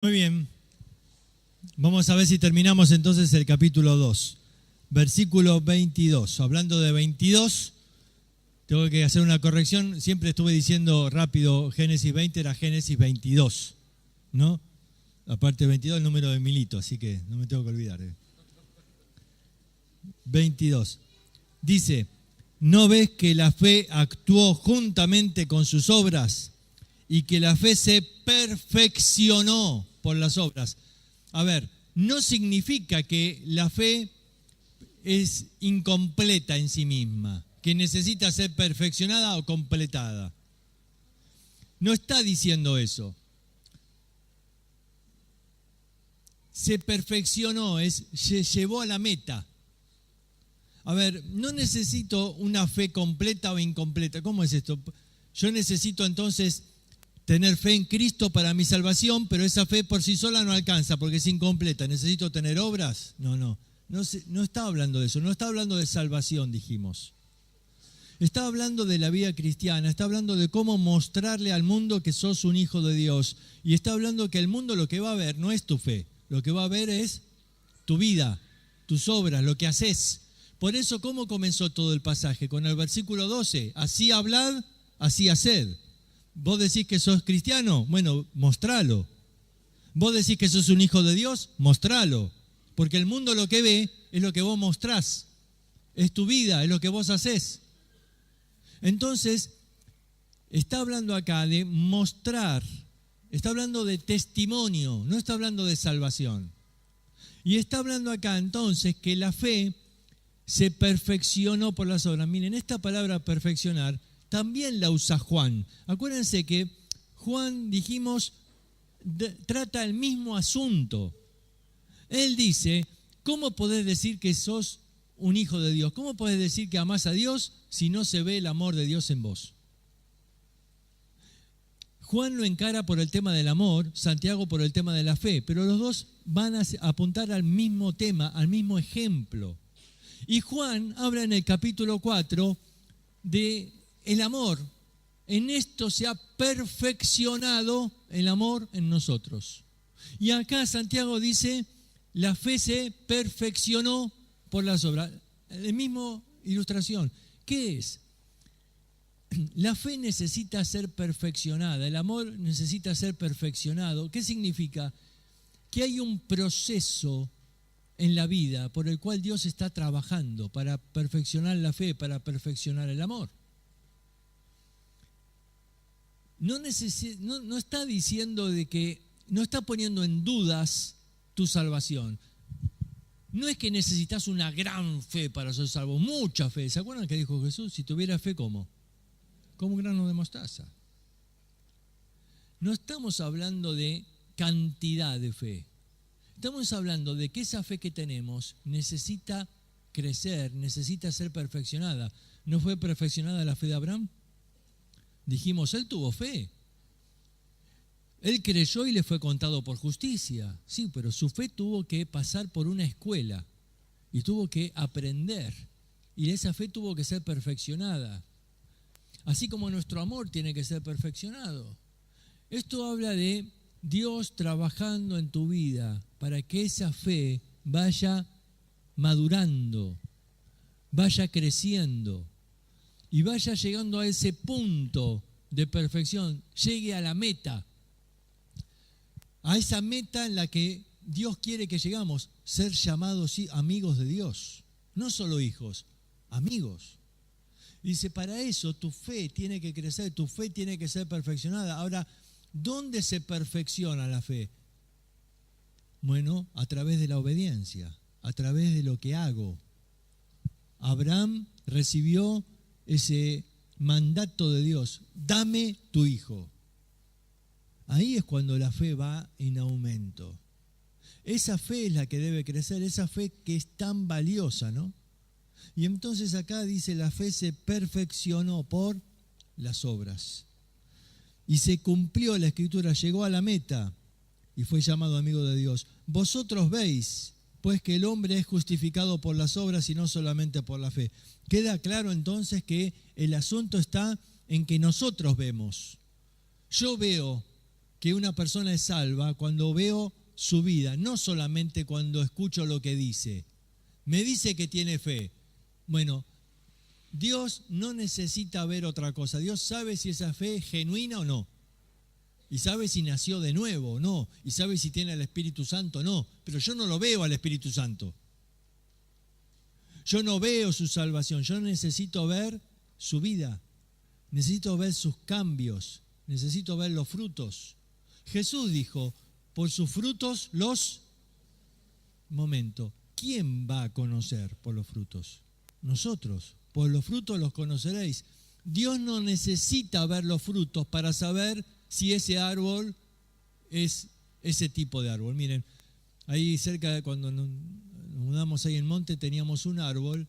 Muy bien, vamos a ver si terminamos entonces el capítulo 2, versículo 22. Hablando de 22, tengo que hacer una corrección. Siempre estuve diciendo rápido Génesis 20, era Génesis 22, ¿no? Aparte de 22, el número de Milito, así que no me tengo que olvidar. 22. Dice, ¿no ves que la fe actuó juntamente con sus obras y que la fe se perfeccionó por las obras? A ver, no significa que la fe es incompleta en sí misma, que necesita ser perfeccionada o completada. No está diciendo eso. Se perfeccionó, se llevó a la meta. A ver, no necesito una fe completa o incompleta. ¿Cómo es esto? Yo necesito entonces tener fe en Cristo para mi salvación, pero esa fe por sí sola no alcanza porque es incompleta. ¿Necesito tener obras? No está hablando de eso, no está hablando de salvación, dijimos. Está hablando de la vida cristiana, está hablando de cómo mostrarle al mundo que sos un hijo de Dios. Y está hablando que el mundo lo que va a ver no es tu fe, lo que va a ver es tu vida, tus obras, lo que haces. Por eso, ¿cómo comenzó todo el pasaje? Con el versículo 12, así hablad, así haced. ¿Vos decís que sos cristiano? Bueno, mostralo. ¿Vos decís que sos un hijo de Dios? Mostralo. Porque el mundo lo que ve es lo que vos mostrás. Es tu vida, es lo que vos hacés. Entonces, está hablando acá de mostrar, está hablando de testimonio, no está hablando de salvación. Y está hablando acá entonces que la fe se perfeccionó por las obras. Miren, esta palabra perfeccionar también la usa Juan. Acuérdense que Juan, dijimos, trata el mismo asunto. Él dice, ¿cómo podés decir que sos un hijo de Dios? ¿Cómo podés decir que amás a Dios si no se ve el amor de Dios en vos? Juan lo encara por el tema del amor, Santiago por el tema de la fe, pero los dos van a apuntar al mismo tema, al mismo ejemplo. Y Juan habla en el capítulo 4 de el amor. En esto se ha perfeccionado el amor en nosotros. Y acá Santiago dice, la fe se perfeccionó por las obras. La misma ilustración. ¿Qué es? La fe necesita ser perfeccionada, el amor necesita ser perfeccionado. ¿Qué significa? Que hay un proceso en la vida por el cual Dios está trabajando para perfeccionar la fe, para perfeccionar el amor. No está diciendo de que, no está poniendo en dudas tu salvación. No es que necesitas una gran fe para ser salvo, mucha fe. ¿Se acuerdan que dijo Jesús? Si tuviera fe, ¿cómo? Como un grano de mostaza. No estamos hablando de cantidad de fe. Estamos hablando de que esa fe que tenemos necesita crecer, necesita ser perfeccionada. ¿No fue perfeccionada la fe de Abraham? Dijimos, él tuvo fe. Él creyó y le fue contado por justicia. Sí, pero su fe tuvo que pasar por una escuela y tuvo que aprender. Y esa fe tuvo que ser perfeccionada. Así como nuestro amor tiene que ser perfeccionado. Esto habla de Dios trabajando en tu vida para que esa fe vaya madurando, vaya creciendo y vaya llegando a ese punto de perfección, llegue a la meta, a esa meta en la que Dios quiere que llegamos, ser llamados amigos de Dios, no solo hijos, amigos. Dice, para eso tu fe tiene que crecer, tu fe tiene que ser perfeccionada. Ahora, ¿dónde se perfecciona la fe? Bueno, a través de la obediencia, a través de lo que hago. Abraham recibió ese mandato de Dios, dame tu hijo. Ahí es cuando la fe va en aumento. Esa fe es la que debe crecer, esa fe que es tan valiosa, ¿no? Y entonces acá dice, la fe se perfeccionó por las obras. Y se cumplió la escritura, llegó a la meta y fue llamado amigo de Dios. Vosotros veis, pues, que el hombre es justificado por las obras y no solamente por la fe. Queda claro entonces que el asunto está en que nosotros vemos. Yo veo que una persona es salva cuando veo su vida, no solamente cuando escucho lo que dice. Me dice que tiene fe. Bueno, Dios no necesita ver otra cosa. Dios sabe si esa fe es genuina o no. Y sabe si nació de nuevo o no. Y sabe si tiene el Espíritu Santo o no. Pero yo no lo veo al Espíritu Santo. Yo no veo su salvación. Yo necesito ver su vida. Necesito ver sus cambios. Necesito ver los frutos. Jesús dijo, por sus frutos los... Momento, ¿quién va a conocer por los frutos? Nosotros. Por los frutos los conoceréis. Dios no necesita ver los frutos para saber si ese árbol es ese tipo de árbol. Miren, ahí cerca de cuando nos mudamos ahí en Monte teníamos un árbol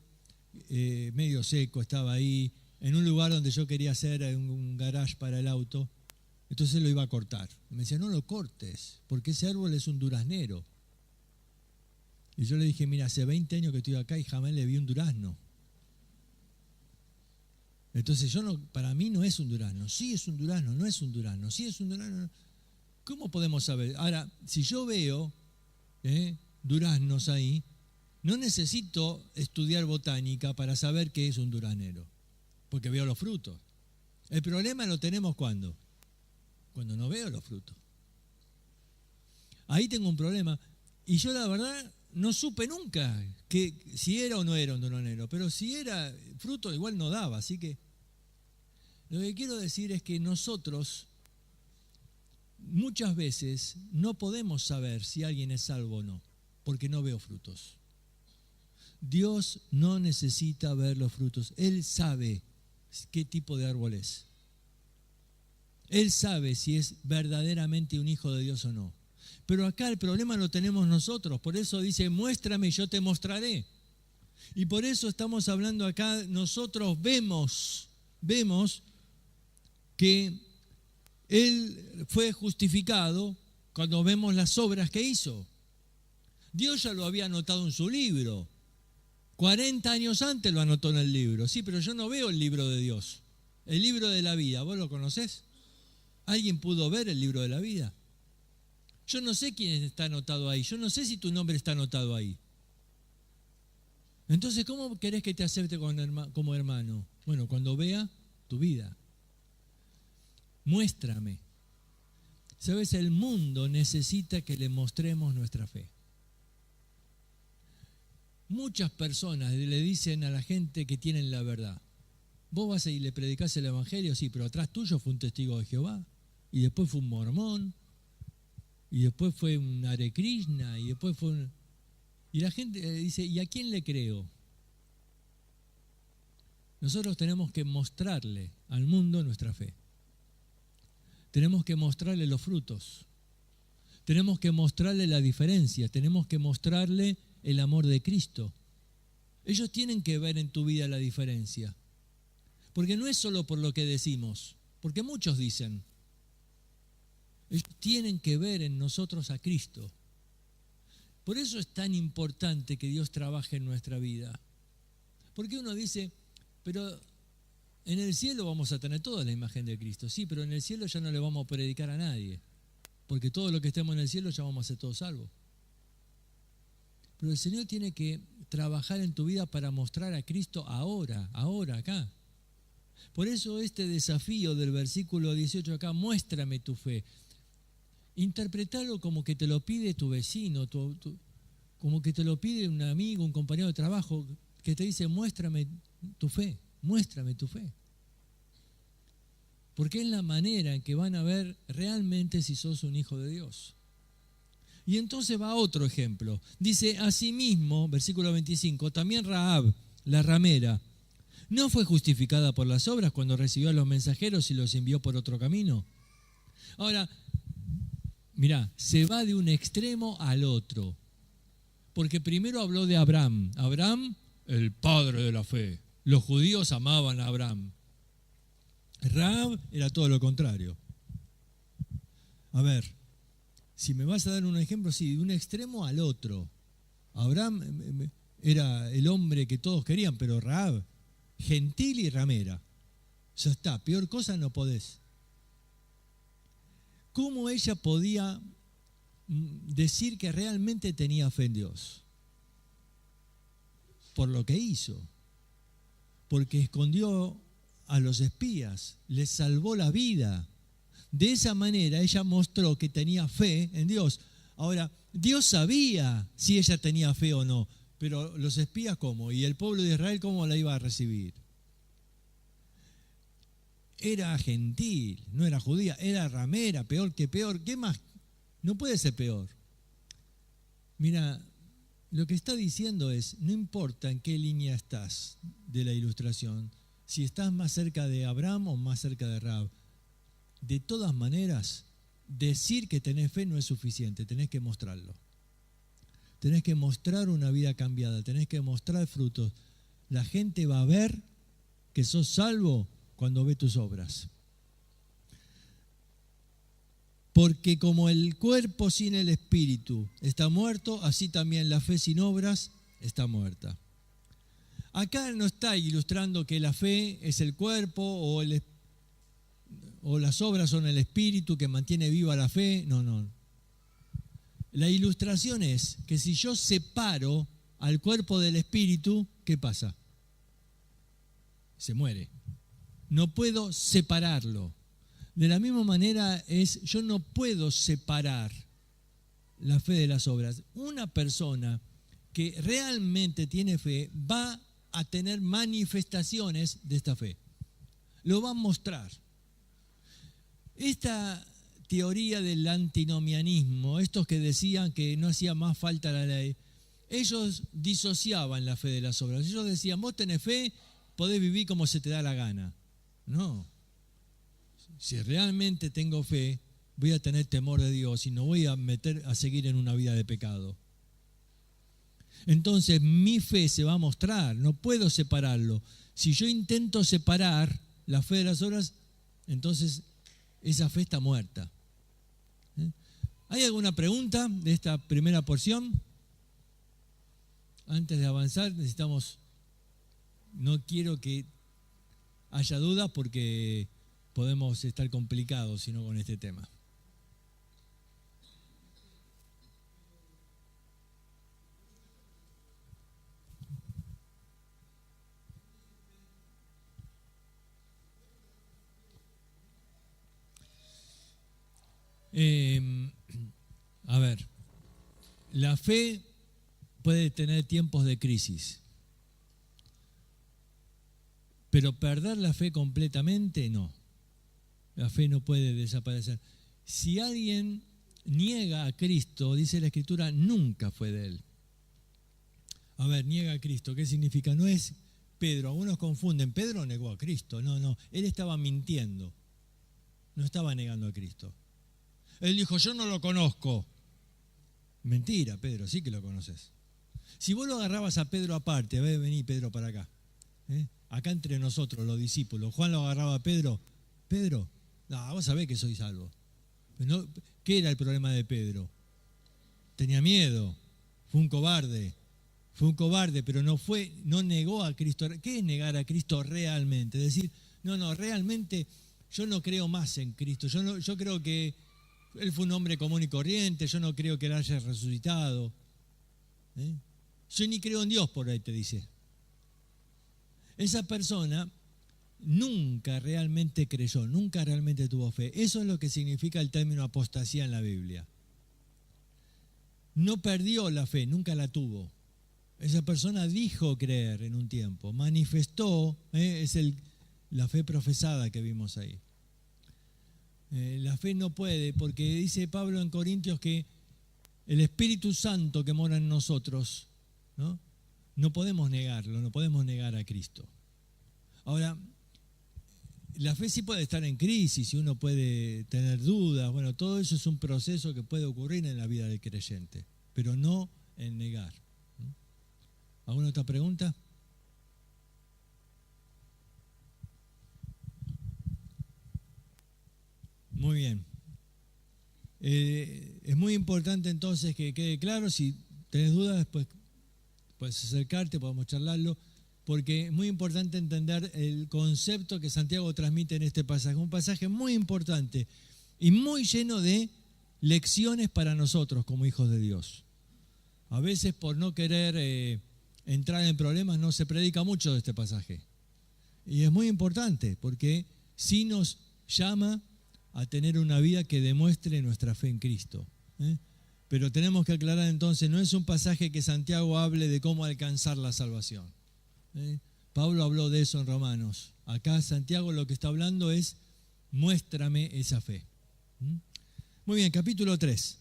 medio seco, estaba ahí en un lugar donde yo quería hacer un garage para el auto. Entonces lo iba a cortar. Me decía, no lo cortes, porque ese árbol es un duraznero. Y yo le dije, mira, hace 20 años que estoy acá y jamás le vi un durazno. Entonces para mí no es un durazno. Sí es un durazno, no es un durazno. Sí es un durazno. ¿Cómo podemos saber? Ahora, si yo veo duraznos ahí, no necesito estudiar botánica para saber qué es un duraznero, porque veo los frutos. El problema lo tenemos cuando no veo los frutos. Ahí tengo un problema. Y yo la verdad no supe nunca que si era o no era un durazno, pero si era fruto igual no daba. Así que lo que quiero decir es que nosotros muchas veces no podemos saber si alguien es salvo o no, porque no veo frutos. Dios no necesita ver los frutos. Él sabe qué tipo de árbol es. Él sabe si es verdaderamente un hijo de Dios o no. Pero acá el problema lo tenemos nosotros. Por eso dice, muéstrame y yo te mostraré. Y por eso estamos hablando acá, nosotros vemos que Él fue justificado cuando vemos las obras que hizo. Dios ya lo había anotado en su libro. 40 años antes lo anotó en el libro. Sí, pero yo no veo el libro de Dios. El libro de la vida, ¿vos lo conocés? ¿Alguien pudo ver el libro de la vida? Yo no sé quién está anotado ahí. Yo no sé si tu nombre está anotado ahí. Entonces, ¿cómo querés que te acepte como hermano? Bueno, cuando vea tu vida. Muéstrame. ¿Sabes? El mundo necesita que le mostremos nuestra fe. Muchas personas le dicen a la gente que tienen la verdad. Vos vas y le predicás el evangelio, sí, pero atrás tuyo fue un testigo de Jehová, y después fue un mormón, y después fue un Hare Krishna, y después fue un... Y la gente dice, ¿y a quién le creo? Nosotros tenemos que mostrarle al mundo nuestra fe. Tenemos que mostrarle los frutos. Tenemos que mostrarle la diferencia. Tenemos que mostrarle el amor de Cristo. Ellos tienen que ver en tu vida la diferencia. Porque no es solo por lo que decimos, porque muchos dicen. Ellos tienen que ver en nosotros a Cristo. Por eso es tan importante que Dios trabaje en nuestra vida. Porque uno dice, pero en el cielo vamos a tener toda la imagen de Cristo. Sí, pero en el cielo ya no le vamos a predicar a nadie. Porque todo lo que estemos en el cielo ya vamos a ser todos salvos. Pero el Señor tiene que trabajar en tu vida para mostrar a Cristo ahora, acá. Por eso este desafío del versículo 18 acá, muéstrame tu fe. Interpretalo como que te lo pide tu vecino, como que te lo pide un amigo, un compañero de trabajo, que te dice, muéstrame tu fe. Porque es la manera en que van a ver realmente si sos un hijo de Dios. Y entonces va otro ejemplo. Dice, asimismo, versículo 25, también Rahab, la ramera, ¿no fue justificada por las obras cuando recibió a los mensajeros y los envió por otro camino? Ahora, mirá, se va de un extremo al otro. Porque primero habló de Abraham. Abraham, el padre de la fe. Los judíos amaban a Abraham. Rahab era todo lo contrario. A ver, si me vas a dar un ejemplo, sí, de un extremo al otro. Abraham era el hombre que todos querían, pero Rahab, gentil y ramera. Ya está, peor cosa no podés. ¿cómo ella podía decir que realmente tenía fe en Dios? Por lo que hizo, porque escondió a los espías, les salvó la vida. De esa manera ella mostró que tenía fe en Dios. Ahora, Dios sabía si ella tenía fe o no, pero los espías ¿cómo? Y el pueblo de Israel ¿cómo la iba a recibir? Era gentil, no era judía, era ramera, peor que peor. ¿Qué más? No puede ser peor. Mira, lo que está diciendo es, no importa en qué línea estás de la ilustración, si estás más cerca de Abraham o más cerca de Rahab, de todas maneras, decir que tenés fe no es suficiente, tenés que mostrarlo. Tenés que mostrar una vida cambiada, tenés que mostrar frutos. La gente va a ver que sos salvo cuando ve tus obras. Porque como el cuerpo sin el espíritu está muerto, así también la fe sin obras está muerta. Acá no está ilustrando que la fe es el cuerpo o las obras son el espíritu que mantiene viva la fe. No. La ilustración es que si yo separo al cuerpo del espíritu, ¿qué pasa? Se muere. No puedo separarlo. De la misma manera yo no puedo separar la fe de las obras. Una persona que realmente tiene fe va a tener manifestaciones de esta fe. Lo va a mostrar. Esta teoría del antinomianismo, estos que decían que no hacía más falta la ley, ellos disociaban la fe de las obras. Ellos decían, vos tenés fe, podés vivir como se te da la gana. No. Si realmente tengo fe, voy a tener temor de Dios y no voy a seguir en una vida de pecado. Entonces mi fe se va a mostrar, no puedo separarlo. Si yo intento separar la fe de las obras, entonces esa fe está muerta. ¿Hay alguna pregunta de esta primera porción? Antes de avanzar no quiero que haya dudas porque podemos estar complicados si no con este tema. A ver, la fe puede tener tiempos de crisis, pero perder la fe completamente no. La fe no puede desaparecer. Si alguien niega a Cristo, dice la Escritura, nunca fue de él. A ver, niega a Cristo, ¿qué significa? No es Pedro, algunos confunden, Pedro negó a Cristo, no, él estaba mintiendo, no estaba negando a Cristo. Él dijo, yo no lo conozco. Mentira, Pedro, sí que lo conoces. Si vos lo agarrabas a Pedro aparte, a ver, vení Pedro para acá, acá entre nosotros, los discípulos, Juan lo agarraba a Pedro, no, vos sabés que soy salvo. No, ¿qué era el problema de Pedro? Tenía miedo, fue un cobarde, pero no negó a Cristo. ¿Qué es negar a Cristo realmente? Decir, no, realmente yo no creo más en Cristo, yo creo que Él fue un hombre común y corriente, yo no creo que Él haya resucitado. Yo ni creo en Dios, por ahí te dice. Esa persona nunca realmente creyó, nunca realmente tuvo fe. Eso es lo que significa el término apostasía en la Biblia. No perdió la fe, nunca la tuvo. Esa persona dijo creer en un tiempo, manifestó, es la fe profesada que vimos ahí. La fe no puede, porque dice Pablo en Corintios que el Espíritu Santo que mora en nosotros, no podemos negarlo, no podemos negar a Cristo. Ahora, la fe sí puede estar en crisis y uno puede tener dudas, bueno, todo eso es un proceso que puede ocurrir en la vida del creyente, pero no en negar. ¿Alguna otra pregunta? Muy bien. Es muy importante entonces que quede claro, si tenés dudas después puedes acercarte, podemos charlarlo, porque es muy importante entender el concepto que Santiago transmite en este pasaje, un pasaje muy importante. y muy lleno de lecciones para nosotros como hijos de Dios. A veces por no querer entrar en problemas no se predica mucho de este pasaje. Y es muy importante porque sí nos llama a tener una vida que demuestre nuestra fe en Cristo. Pero tenemos que aclarar entonces, no es un pasaje que Santiago hable de cómo alcanzar la salvación. Pablo habló de eso en Romanos. Acá Santiago lo que está hablando es, muéstrame esa fe. Muy bien, capítulo 3.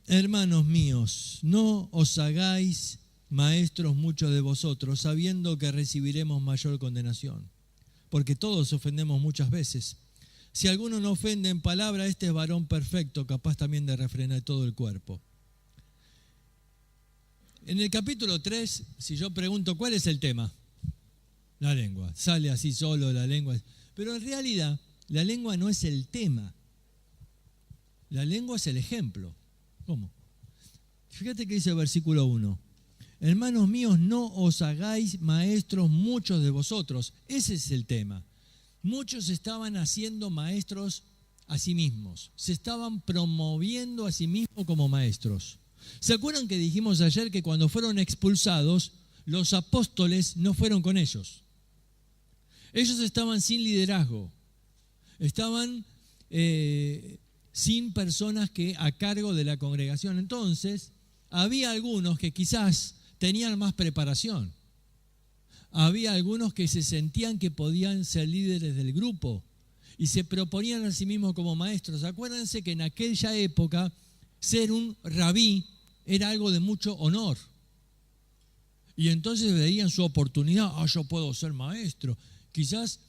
Hermanos míos, no os hagáis maestros muchos de vosotros, sabiendo que recibiremos mayor condenación, porque todos ofendemos muchas veces. Si alguno no ofende en palabra, este es varón perfecto, capaz también de refrenar todo el cuerpo. En el capítulo 3, si yo pregunto, ¿cuál es el tema? La lengua. Sale así solo la lengua. Pero en realidad, la lengua no es el tema. La lengua es el ejemplo. ¿Cómo? Fíjate que dice el versículo 1. Hermanos míos, no os hagáis maestros muchos de vosotros. Ese es el tema. Muchos estaban haciendo maestros a sí mismos. Se estaban promoviendo a sí mismos como maestros. ¿Se acuerdan que dijimos ayer que cuando fueron expulsados, los apóstoles no fueron con ellos? Ellos estaban sin liderazgo. Estaban sin personas que a cargo de la congregación. Entonces, había algunos que quizás tenían más preparación. Había algunos que se sentían que podían ser líderes del grupo y se proponían a sí mismos como maestros. Acuérdense que en aquella época ser un rabí era algo de mucho honor. Y entonces veían su oportunidad. Yo puedo ser maestro. Quizás,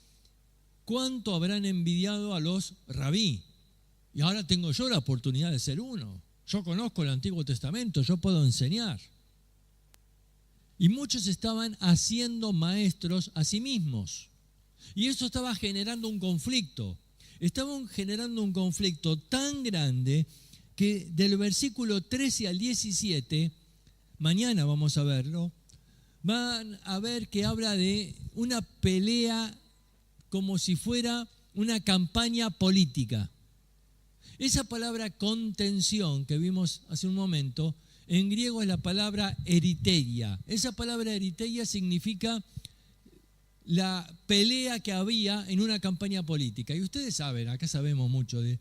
¿cuánto habrán envidiado a los rabí? Y ahora tengo yo la oportunidad de ser uno. Yo conozco el Antiguo Testamento, yo puedo enseñar. Y muchos estaban haciendo maestros a sí mismos. Y eso estaba generando un conflicto. Estaban generando un conflicto tan grande que del versículo 13 al 17, mañana vamos a verlo, van a ver que habla de una pelea como si fuera una campaña política. Esa palabra contención que vimos hace un momento, en griego es la palabra eriteia. Esa palabra eriteia significa la pelea que había en una campaña política. Y ustedes saben, acá sabemos mucho de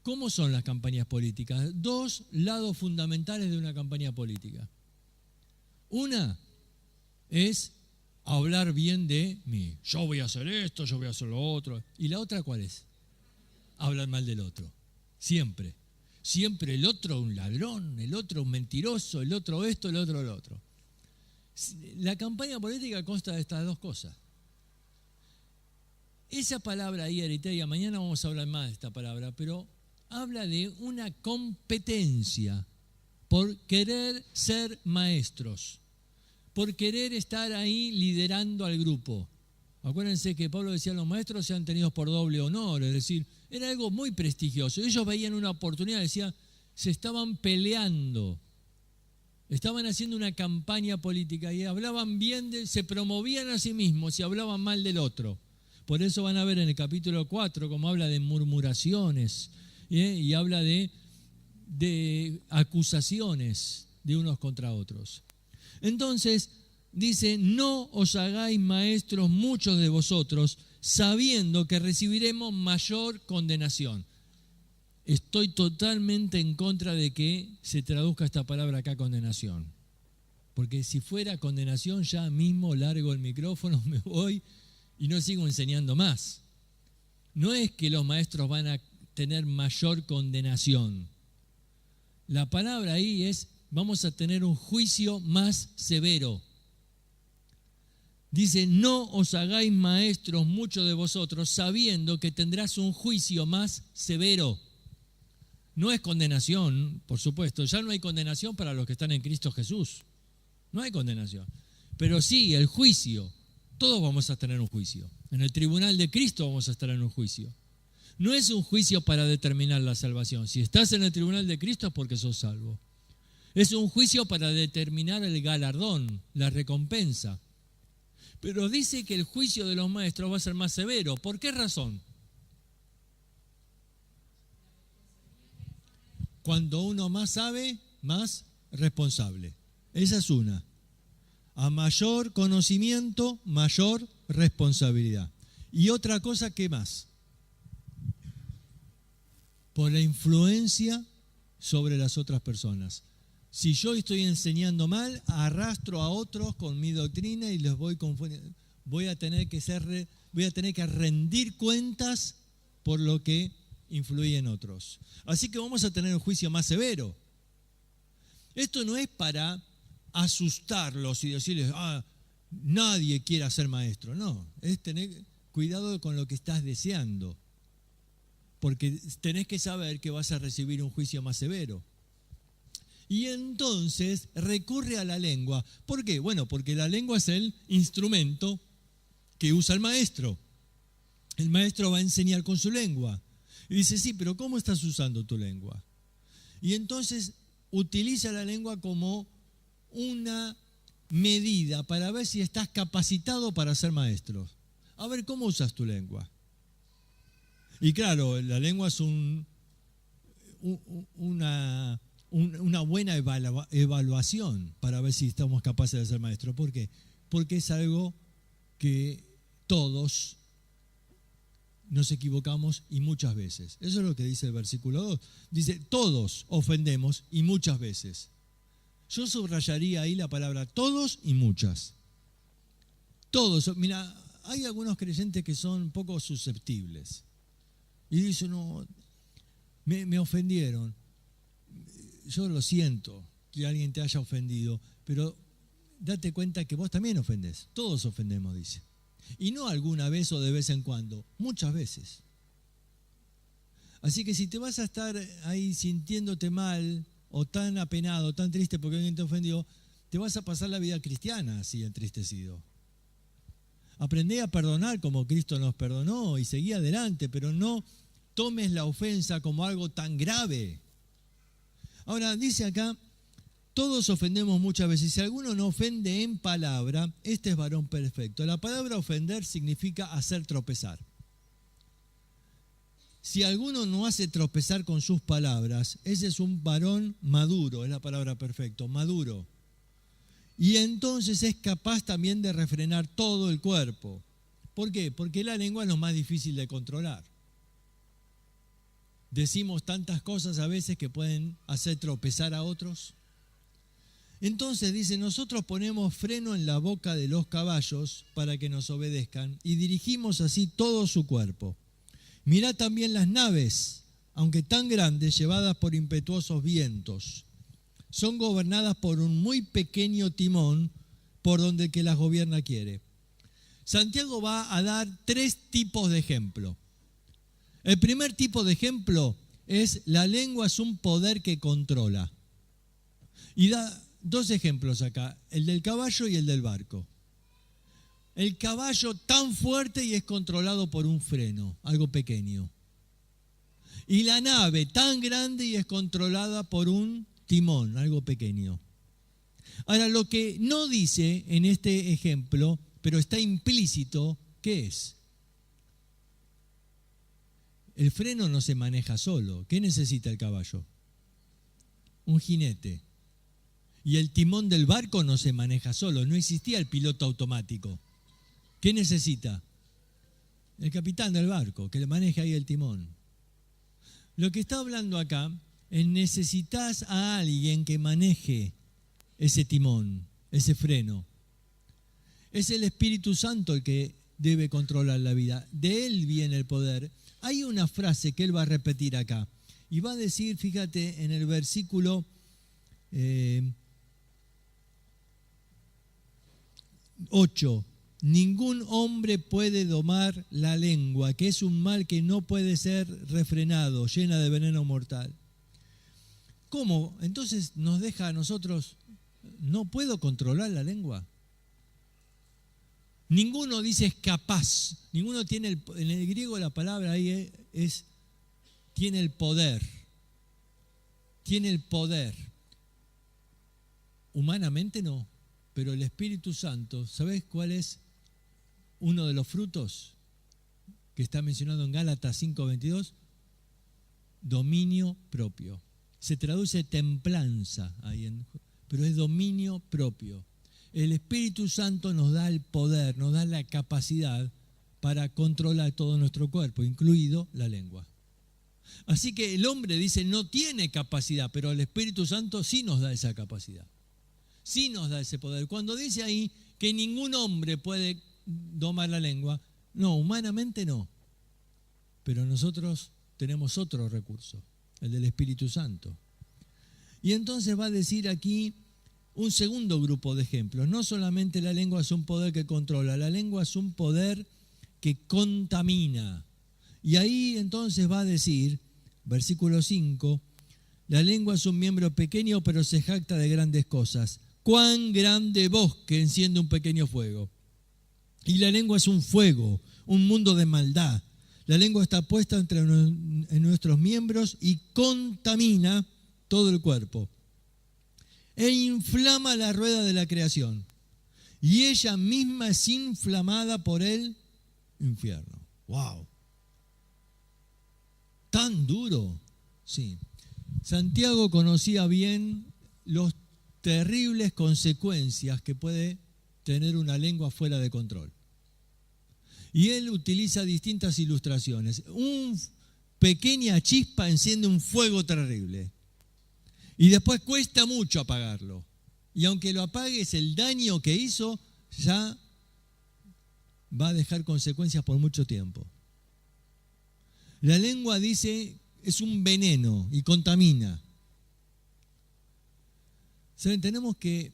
cómo son las campañas políticas. Dos lados fundamentales de una campaña política. Una es hablar bien de mí. Yo voy a hacer esto, yo voy a hacer lo otro. ¿Y la otra cuál es? Hablar mal del otro. Siempre. Siempre el otro un ladrón, el otro un mentiroso, el otro esto, el otro lo otro. La campaña política consta de estas dos cosas. Esa palabra ahí, eriteia, mañana vamos a hablar más de esta palabra, pero habla de una competencia por querer ser maestros, por querer estar ahí liderando al grupo. Acuérdense que Pablo decía, los maestros sean tenidos por doble honor, es decir, era algo muy prestigioso. Ellos veían una oportunidad, decía, se estaban peleando, estaban haciendo una campaña política y hablaban bien, se promovían a sí mismos y hablaban mal del otro. Por eso van a ver en el capítulo 4 cómo habla de murmuraciones y habla de acusaciones de unos contra otros. Entonces, dice, no os hagáis maestros muchos de vosotros, sabiendo que recibiremos mayor condenación. Estoy totalmente en contra de que se traduzca esta palabra acá, condenación. Porque si fuera condenación, ya mismo largo el micrófono, me voy y no sigo enseñando más. No es que los maestros van a tener mayor condenación. La palabra ahí es, vamos a tener un juicio más severo. Dice, no os hagáis maestros muchos de vosotros, sabiendo que tendrás un juicio más severo. No es condenación, por supuesto, ya no hay condenación para los que están en Cristo Jesús. No hay condenación. Pero sí, el juicio. Todos vamos a tener un juicio. En el tribunal de Cristo vamos a estar en un juicio. No es un juicio para determinar la salvación. Si estás en el tribunal de Cristo es porque sos salvo. Es un juicio para determinar el galardón, la recompensa. Pero dice que el juicio de los maestros va a ser más severo. ¿Por qué razón? Cuando uno más sabe, más responsable. Esa es una. A mayor conocimiento, mayor responsabilidad. Y otra cosa, ¿qué más? Por la influencia sobre las otras personas. Si yo estoy enseñando mal, arrastro a otros con mi doctrina y les voy confundiendo. Voy a tener que rendir cuentas por lo que influí en otros. Así que vamos a tener un juicio más severo. Esto no es para asustarlos y decirles, nadie quiere ser maestro. No, es tener cuidado con lo que estás deseando. Porque tenés que saber que vas a recibir un juicio más severo. Y entonces recurre a la lengua. ¿Por qué? Bueno, porque la lengua es el instrumento que usa el maestro. El maestro va a enseñar con su lengua. Y dice, sí, pero ¿cómo estás usando tu lengua? Y entonces utiliza la lengua como una medida para ver si estás capacitado para ser maestro. A ver, ¿cómo usas tu lengua? Y claro, la lengua es una buena evaluación para ver si estamos capaces de ser maestros. ¿Por qué? Porque es algo que todos nos equivocamos y muchas veces. Eso es lo que dice el versículo 2. Dice, todos ofendemos y muchas veces. Yo subrayaría ahí la palabra todos y muchas. Todos. Mira, hay algunos creyentes que son un poco susceptibles. Y dicen, no, me ofendieron. Yo lo siento que alguien te haya ofendido, pero date cuenta que vos también ofendés. Todos ofendemos, dice. Y no alguna vez o de vez en cuando, muchas veces. Así que si te vas a estar ahí sintiéndote mal o tan apenado, tan triste porque alguien te ofendió, te vas a pasar la vida cristiana así entristecido. Aprendé a perdonar como Cristo nos perdonó y seguí adelante, pero no tomes la ofensa como algo tan grave. Ahora, dice acá, todos ofendemos muchas veces. Si alguno no ofende en palabra, este es varón perfecto. La palabra ofender significa hacer tropezar. Si alguno no hace tropezar con sus palabras, ese es un varón maduro, es la palabra perfecto, maduro. Y entonces es capaz también de refrenar todo el cuerpo. ¿Por qué? Porque la lengua es lo más difícil de controlar. Decimos tantas cosas a veces que pueden hacer tropezar a otros. Entonces dice, nosotros ponemos freno en la boca de los caballos para que nos obedezcan y dirigimos así todo su cuerpo. Mirá también las naves, aunque tan grandes, llevadas por impetuosos vientos. Son gobernadas por un muy pequeño timón por donde el que las gobierna quiere. Santiago va a dar 3 tipos de ejemplo. El primer tipo de ejemplo es la lengua es un poder que controla. Y da 2 ejemplos acá, el del caballo y el del barco. El caballo tan fuerte y es controlado por un freno, algo pequeño. Y la nave tan grande y es controlada por un timón, algo pequeño. Ahora, lo que no dice en este ejemplo, pero está implícito, ¿qué es? El freno no se maneja solo. ¿Qué necesita el caballo? Un jinete. Y el timón del barco no se maneja solo. No existía el piloto automático. ¿Qué necesita? El capitán del barco, que le maneje ahí el timón. Lo que está hablando acá es necesitas a alguien que maneje ese timón, ese freno. Es el Espíritu Santo el que debe controlar la vida. De él viene el poder. Hay una frase que él va a repetir acá. Y va a decir, fíjate, en el versículo 8. Ningún hombre puede domar la lengua, que es un mal que no puede ser refrenado, llena de veneno mortal. ¿Cómo? Entonces nos deja a nosotros, no puedo controlar la lengua. Ninguno dice es capaz, ninguno tiene, en el griego la palabra ahí es, tiene el poder. Tiene el poder. Humanamente no, pero el Espíritu Santo, ¿sabés cuál es uno de los frutos que está mencionado en Gálatas 5:22? Dominio propio. se traduce templanza, pero es dominio propio. El Espíritu Santo nos da el poder, nos da la capacidad para controlar todo nuestro cuerpo, incluido la lengua. Así que el hombre dice no tiene capacidad, pero el Espíritu Santo sí nos da esa capacidad, sí nos da ese poder. Cuando dice ahí que ningún hombre puede domar la lengua, no, humanamente no, pero nosotros tenemos otro recurso, el del Espíritu Santo. Y entonces va a decir aquí un segundo grupo de ejemplos. No solamente la lengua es un poder que controla, la lengua es un poder que contamina. Y ahí entonces va a decir, versículo 5, la lengua es un miembro pequeño, pero se jacta de grandes cosas. Cuán grande bosque enciende un pequeño fuego. Y la lengua es un fuego, un mundo de maldad. La lengua está puesta en nuestros miembros y contamina todo el cuerpo. E inflama la rueda de la creación. Y ella misma es inflamada por el infierno. ¡Wow! ¿Tan duro? Sí. Santiago conocía bien las terribles consecuencias que puede tener una lengua fuera de control. Y él utiliza distintas ilustraciones. Una pequeña chispa enciende un fuego terrible. Y después cuesta mucho apagarlo. Y aunque lo apagues, el daño que hizo ya va a dejar consecuencias por mucho tiempo. La lengua, dice, es un veneno y contamina. ¿Saben? Tenemos que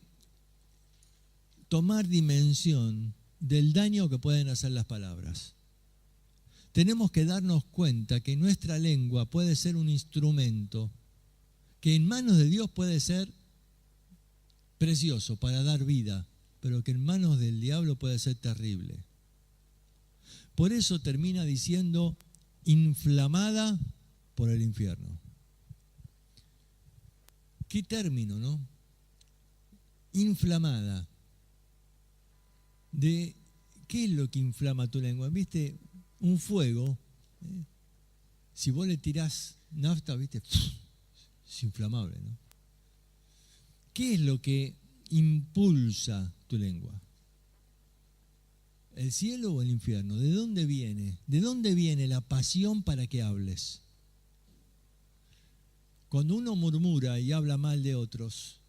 tomar dimensión del daño que pueden hacer las palabras. Tenemos que darnos cuenta que nuestra lengua puede ser un instrumento que en manos de Dios puede ser precioso para dar vida, pero que en manos del diablo puede ser terrible. Por eso termina diciendo inflamada por el infierno. ¿Qué término, no? Inflamada. ¿De qué es lo que inflama tu lengua? ¿Viste? Un fuego, si vos le tirás nafta, ¿viste? Es inflamable, ¿no? ¿Qué es lo que impulsa tu lengua? ¿El cielo o el infierno? ¿De dónde viene? ¿De dónde viene la pasión para que hables? Cuando uno murmura y habla mal de otros,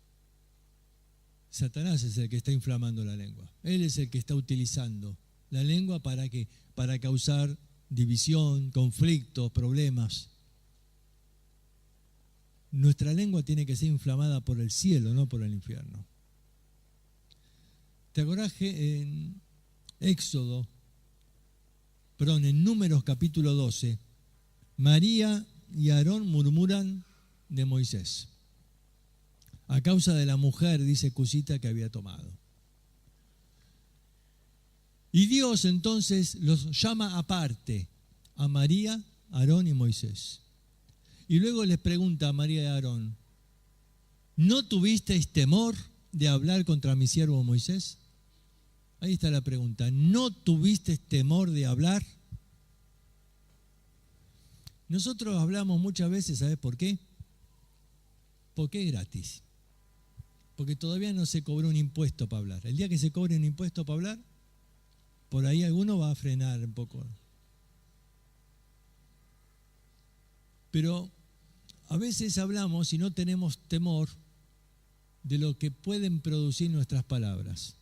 Satanás es el que está inflamando la lengua. Él es el que está utilizando la lengua para causar división, conflictos, problemas. Nuestra lengua tiene que ser inflamada por el cielo, no por el infierno. ¿Te acordás que en en Números capítulo 12, María y Aarón murmuran de Moisés a causa de la mujer, dice Cusita, que había tomado. Y Dios entonces los llama aparte a María, Aarón y Moisés. Y luego les pregunta a María y a Aarón, ¿no tuvisteis temor de hablar contra mi siervo Moisés? Ahí está la pregunta. ¿No tuvisteis temor de hablar? Nosotros hablamos muchas veces, ¿sabes por qué? Porque es gratis. Porque todavía no se cobró un impuesto para hablar. El día que se cobre un impuesto para hablar, por ahí alguno va a frenar un poco. Pero a veces hablamos y no tenemos temor de lo que pueden producir nuestras palabras.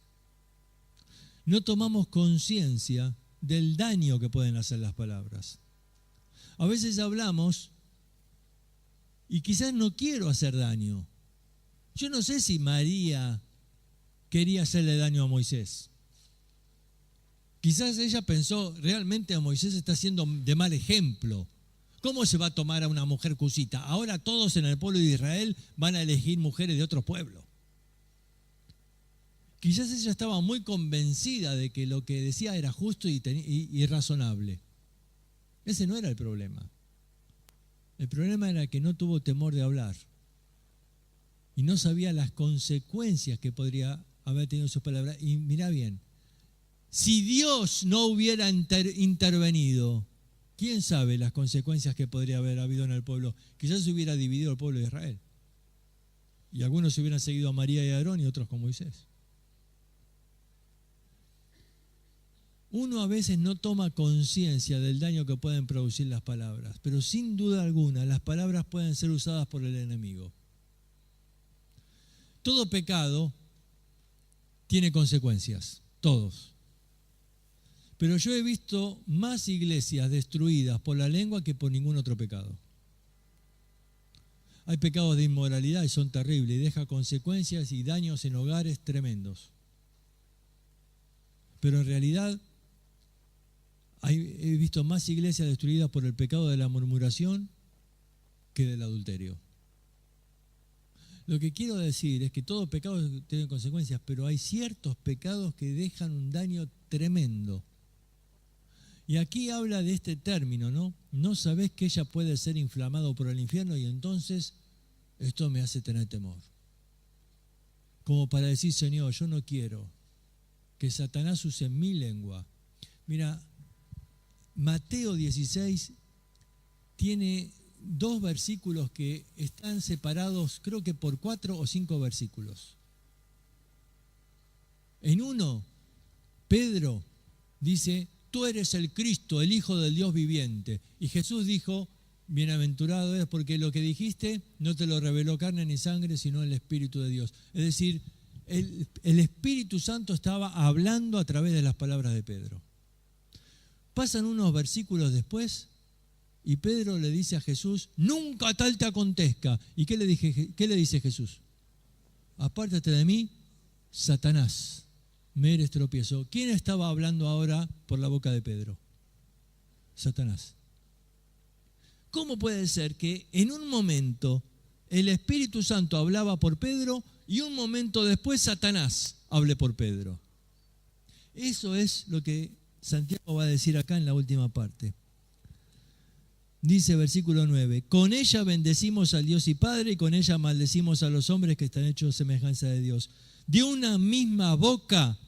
No tomamos conciencia del daño que pueden hacer las palabras. A veces hablamos y quizás no quiero hacer daño. Yo no sé si María quería hacerle daño a Moisés. Quizás ella pensó, realmente a Moisés está haciendo de mal ejemplo. ¿Cómo se va a tomar a una mujer cusita? Ahora todos en el pueblo de Israel van a elegir mujeres de otro pueblo. Quizás ella estaba muy convencida de que lo que decía era justo y razonable. Ese no era el problema. El problema era que no tuvo temor de hablar y no sabía las consecuencias que podría haber tenido sus palabras. Y mirá bien, si Dios no hubiera intervenido, ¿Quién sabe las consecuencias que podría haber habido en el pueblo? Quizás se hubiera dividido el pueblo de Israel. Y algunos se hubieran seguido a María y a Aarón y otros con Moisés. Uno a veces no toma conciencia del daño que pueden producir las palabras, pero sin duda alguna las palabras pueden ser usadas por el enemigo. Todo pecado tiene consecuencias, todos. Pero yo he visto más iglesias destruidas por la lengua que por ningún otro pecado. Hay pecados de inmoralidad y son terribles y dejan consecuencias y daños en hogares tremendos. Pero en realidad he visto más iglesias destruidas por el pecado de la murmuración que del adulterio. Lo que quiero decir es que todo pecado tiene consecuencias, pero hay ciertos pecados que dejan un daño tremendo. Y aquí habla de este término, ¿no? No sabés que ella puede ser inflamado por el infierno y entonces esto me hace tener temor. Como para decir, Señor, yo no quiero que Satanás use mi lengua. Mira, Mateo 16 tiene 2 versículos que están separados, creo que por 4 o 5 versículos. En uno, Pedro dice, tú eres el Cristo, el Hijo del Dios viviente. Y Jesús dijo, bienaventurado eres porque lo que dijiste no te lo reveló carne ni sangre, sino el Espíritu de Dios. Es decir, el Espíritu Santo estaba hablando a través de las palabras de Pedro. Pasan unos versículos después y Pedro le dice a Jesús, nunca tal te acontezca. ¿Y qué le dice Jesús? Apártate de mí, Satanás, me eres tropiezo. ¿Quién estaba hablando ahora por la boca de Pedro? Satanás. ¿Cómo puede ser que en un momento el Espíritu Santo hablaba por Pedro y un momento después Satanás hable por Pedro? Eso es lo que Santiago va a decir acá en la última parte. Dice versículo 9, con ella bendecimos al Dios y Padre y con ella maldecimos a los hombres que están hechos semejanza de Dios. De una misma boca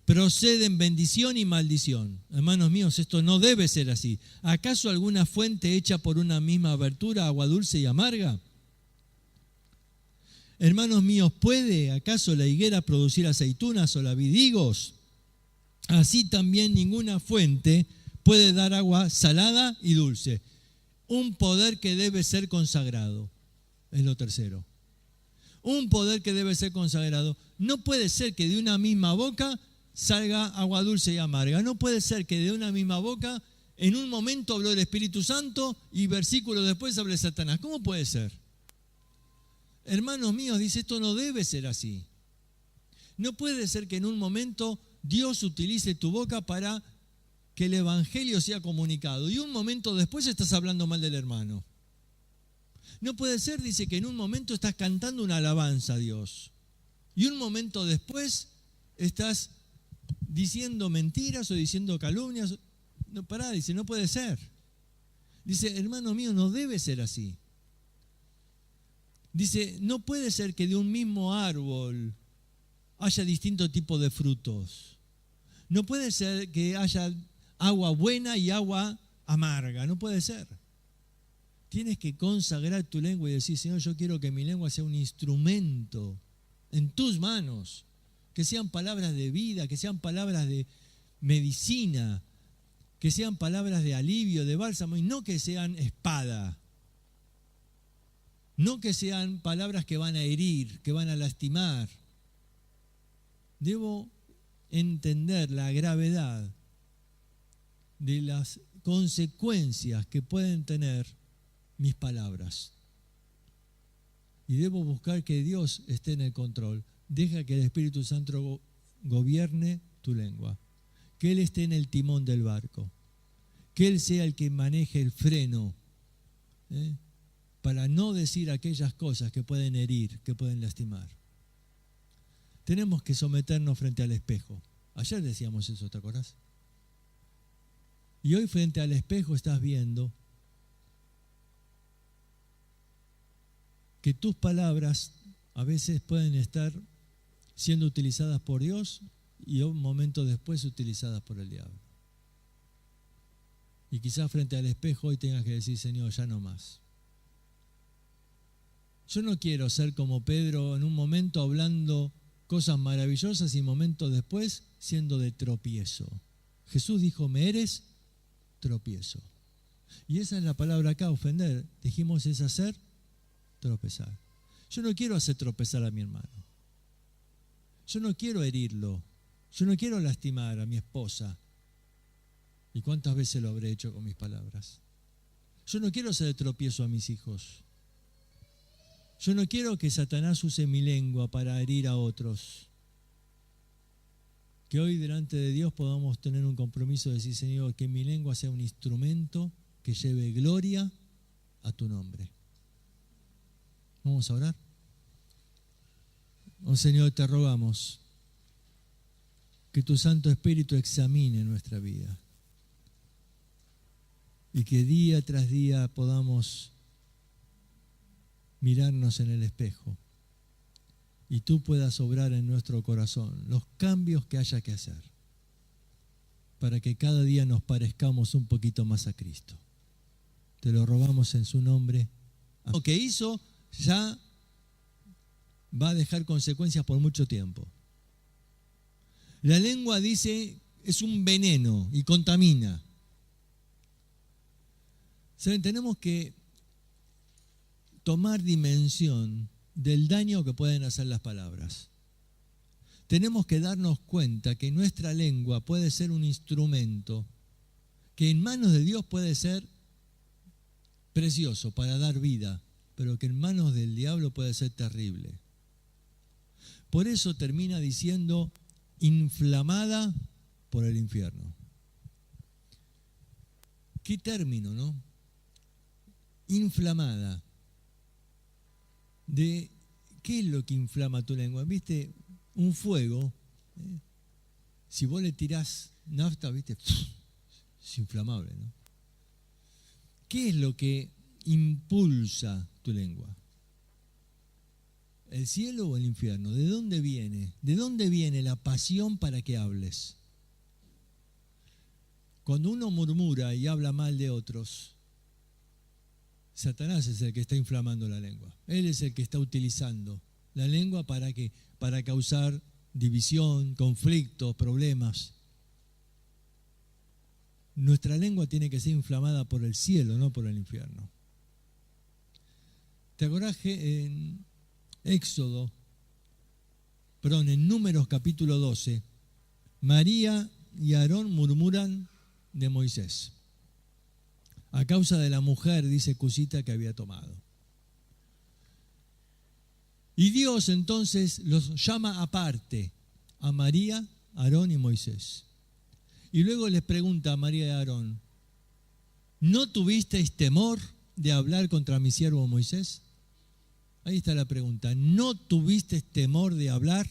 proceden bendición y maldición. Hermanos míos, esto no debe ser así. ¿Acaso alguna fuente hecha por una misma abertura, agua dulce y amarga? Hermanos míos, ¿puede acaso la higuera producir aceitunas o la vid higos? Así también ninguna fuente puede dar agua salada y dulce. Un poder que debe ser consagrado. Es lo tercero. Un poder que debe ser consagrado. No puede ser que de una misma boca salga agua dulce y amarga. No puede ser que de una misma boca en un momento habló el Espíritu Santo y versículos después hable Satanás. ¿Cómo puede ser? Hermanos míos, dice, esto no debe ser así. No puede ser que en un momento Dios utilice tu boca para que el evangelio sea comunicado y un momento después estás hablando mal del hermano. No puede ser, dice, que en un momento estás cantando una alabanza a Dios y un momento después estás diciendo mentiras o diciendo calumnias. No, pará, dice, no puede ser. Dice, hermano mío, no debe ser así. Dice, no puede ser que de un mismo árbol haya distintos tipos de frutos. No puede ser que haya agua buena y agua amarga. No puede ser. Tienes que consagrar tu lengua y decir, Señor, yo quiero que mi lengua sea un instrumento en tus manos. Que sean palabras de vida, que sean palabras de medicina, que sean palabras de alivio, de bálsamo, y no que sean espada. No que sean palabras que van a herir, que van a lastimar. Debo entender la gravedad de las consecuencias que pueden tener mis palabras. Y debo buscar que Dios esté en el control. Deja que el Espíritu Santo gobierne tu lengua. Que Él esté en el timón del barco. Que Él sea el que maneje el freno. Para no decir aquellas cosas que pueden herir, que pueden lastimar. Tenemos que someternos frente al espejo. Ayer decíamos eso, ¿te acordás? Y hoy frente al espejo estás viendo que tus palabras a veces pueden estar siendo utilizadas por Dios y un momento después utilizadas por el diablo. Y quizás frente al espejo hoy tengas que decir, Señor, ya no más. Yo no quiero ser como Pedro en un momento hablando cosas maravillosas y momentos después siendo de tropiezo. Jesús dijo, me eres tropiezo. Y esa es la palabra acá, ofender. Dijimos, es hacer tropezar. Yo no quiero hacer tropezar a mi hermano. Yo no quiero herirlo. Yo no quiero lastimar a mi esposa. ¿Y cuántas veces lo habré hecho con mis palabras? Yo no quiero hacer de tropiezo a mis hijos. Yo no quiero que Satanás use mi lengua para herir a otros. Que hoy delante de Dios podamos tener un compromiso de decir, Señor, que mi lengua sea un instrumento que lleve gloria a tu nombre. Vamos a orar. Oh Señor, te rogamos que tu Santo Espíritu examine nuestra vida y que día tras día podamos mirarnos en el espejo y tú puedas obrar en nuestro corazón los cambios que haya que hacer para que cada día nos parezcamos un poquito más a Cristo. Te lo rogamos en su nombre. Lo que hizo ya va a dejar consecuencias por mucho tiempo. La lengua, dice, es un veneno y contamina. ¿Saben? Tenemos que tomar dimensión del daño que pueden hacer las palabras. Tenemos que darnos cuenta que nuestra lengua puede ser un instrumento que en manos de Dios puede ser precioso para dar vida, pero que en manos del diablo puede ser terrible. Por eso termina diciendo, inflamada por el infierno. ¿Qué término, no? Inflamada. ¿De qué es lo que inflama tu lengua? ¿Viste? Un fuego, si vos le tirás nafta, ¿viste? Es inflamable, ¿no? ¿Qué es lo que impulsa tu lengua? ¿El cielo o el infierno? ¿De dónde viene? ¿De dónde viene la pasión para que hables? Cuando uno murmura y habla mal de otros, Satanás es el que está inflamando la lengua. Él es el que está utilizando la lengua para causar división, conflictos, problemas. Nuestra lengua tiene que ser inflamada por el cielo, no por el infierno. ¿Te acordás que en en Números capítulo 12, María y Aarón murmuran de Moisés a causa de la mujer, dice Cusita, que había tomado. Y Dios entonces los llama aparte a María, Aarón y Moisés. Y luego les pregunta a María y a Aarón, ¿no tuvisteis temor de hablar contra mi siervo Moisés? Ahí está la pregunta. ¿No tuviste temor de hablar?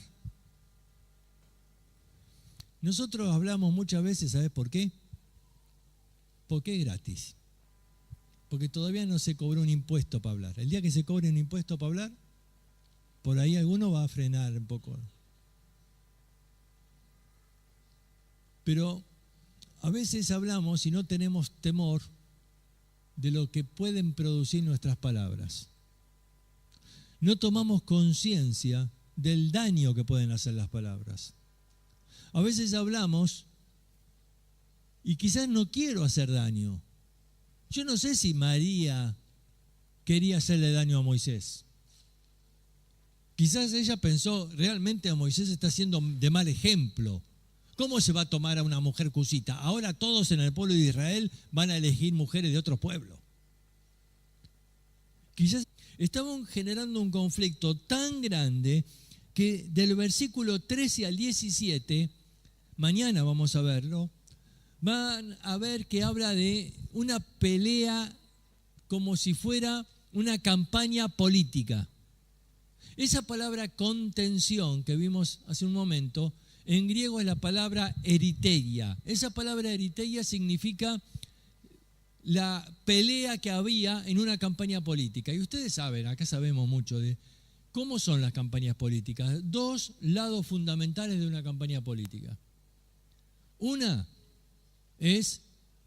Nosotros hablamos muchas veces, ¿sabes por qué? Porque es gratis. Porque todavía no se cobró un impuesto para hablar. El día que se cobre un impuesto para hablar, por ahí alguno va a frenar un poco. Pero a veces hablamos y no tenemos temor de lo que pueden producir nuestras palabras. No tomamos conciencia del daño que pueden hacer las palabras. A veces hablamos y quizás no quiero hacer daño. Yo no sé si María quería hacerle daño a Moisés. Quizás ella pensó, realmente a Moisés está haciendo de mal ejemplo. ¿Cómo se va a tomar a una mujer cusita? Ahora todos en el pueblo de Israel van a elegir mujeres de otro pueblo. Quizás estaban generando un conflicto tan grande que del versículo 13 al 17, mañana vamos a verlo, van a ver que habla de una pelea como si fuera una campaña política. Esa palabra contención que vimos hace un momento, en griego es la palabra eriteia. Esa palabra eriteia significa la pelea que había en una campaña política. Y ustedes saben, acá sabemos mucho de cómo son las campañas políticas. Dos lados fundamentales de una campaña política. Una es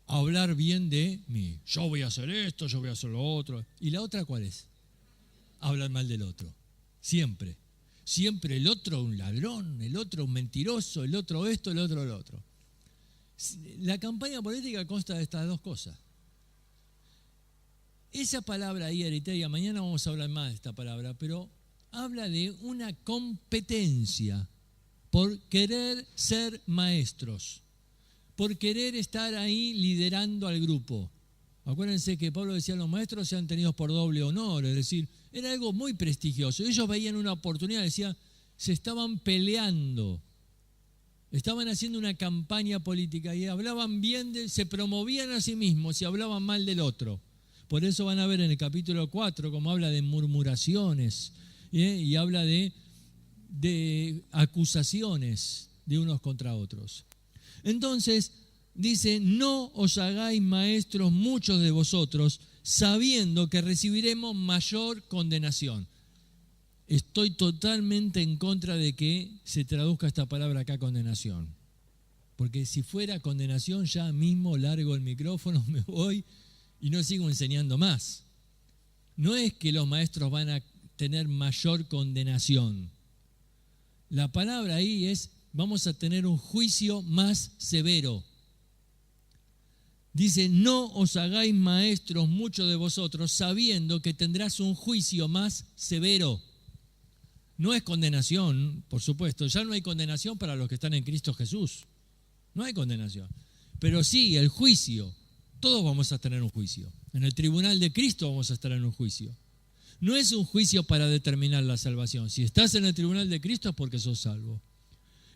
hablar bien de mí. Yo voy a hacer esto, yo voy a hacer lo otro. ¿Y la otra cuál es? Hablar mal del otro. Siempre. Siempre el otro un ladrón, el otro un mentiroso, el otro esto, el otro lo otro. La campaña política consta de estas dos cosas. Esa palabra ahí, Eritrea, mañana vamos a hablar más de esta palabra, pero habla de una competencia por querer ser maestros, por querer estar ahí liderando al grupo. Acuérdense que Pablo decía, los maestros sean tenidos por doble honor, es decir, era algo muy prestigioso. Ellos veían una oportunidad, decían, se estaban peleando, estaban haciendo una campaña política y hablaban bien, se promovían a sí mismos y hablaban mal del otro. Por eso van a ver en el capítulo 4 como habla de murmuraciones y habla de acusaciones de unos contra otros. Entonces, dice, no os hagáis maestros muchos de vosotros, sabiendo que recibiremos mayor condenación. Estoy totalmente en contra de que se traduzca esta palabra acá, condenación. Porque si fuera condenación, ya mismo largo el micrófono, me voy y no sigo enseñando más. No es que los maestros van a tener mayor condenación. La palabra ahí es, vamos a tener un juicio más severo. Dice, no os hagáis maestros muchos de vosotros, sabiendo que tendrás un juicio más severo. No es condenación, por supuesto, ya no hay condenación para los que están en Cristo Jesús. No hay condenación. Pero sí, el juicio. Todos vamos a tener un juicio. En el tribunal de Cristo vamos a estar en un juicio. No es un juicio para determinar la salvación. Si estás en el tribunal de Cristo es porque sos salvo.